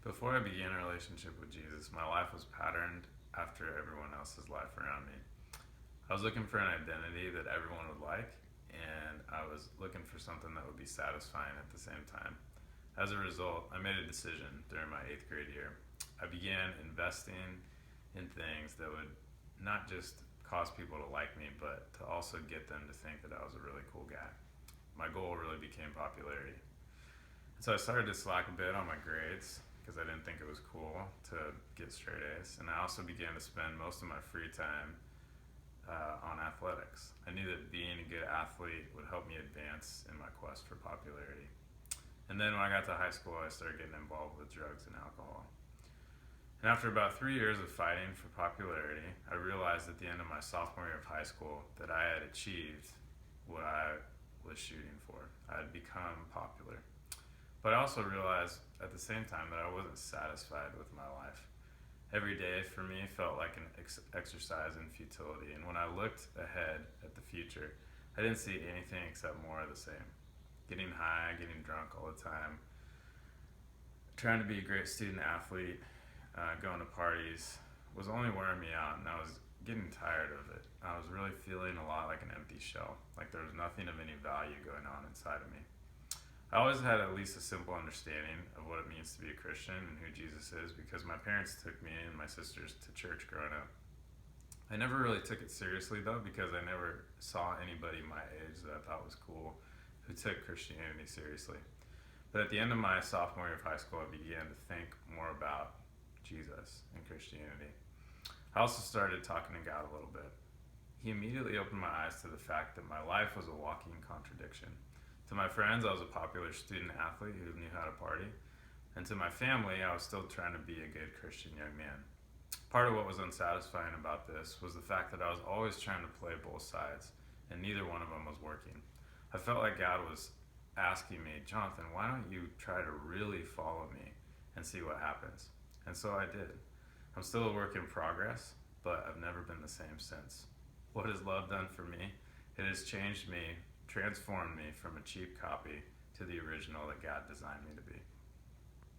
Before I began a relationship with Jesus, my life was patterned after everyone else's life around me. I was looking for an identity that everyone would like, and I was looking for something that would be satisfying at the same time. As a result, I made a decision during my eighth grade year. I began investing in things that would not just cause people to like me, but to also get them to think that I was a really cool guy. My goal really became popularity. So I started to slack a bit on my grades because I didn't think it was cool to get straight A's. And I also began to spend most of my free time on athletics. I knew that being a good athlete would help me advance in my quest for popularity. And then when I got to high school, I started getting involved with drugs and alcohol. And after about 3 years of fighting for popularity, I realized at the end of my sophomore year of high school that I had achieved what I was shooting for. I had become popular. But I also realized at the same time that I wasn't satisfied with my life. Every day for me felt like an exercise in futility. And when I looked ahead at the future, I didn't see anything except more of the same. Getting high, getting drunk all the time, trying to be a great student athlete, going to parties was only wearing me out, and I was getting tired of it. I was really feeling a lot like an empty shell, like there was nothing of any value going on inside of me. I always had at least a simple understanding of what it means to be a Christian and who Jesus is because my parents took me and my sisters to church growing up. I never really took it seriously though because I never saw anybody my age that I thought was cool who took Christianity seriously. But at the end of my sophomore year of high school, I began to think more about Jesus and Christianity. I also started talking to God a little bit. He immediately opened my eyes to the fact that my life was a walking contradiction. To my friends, I was a popular student athlete who knew how to party. And to my family, I was still trying to be a good Christian young man. Part of what was unsatisfying about this was the fact that I was always trying to play both sides, and neither one of them was working. I felt like God was asking me, Jonathan, why don't you try to really follow me and see what happens? And so I did. I'm still a work in progress, but I've never been the same since. What has love done for me? It has changed me, transformed me from a cheap copy to the original that God designed me to be.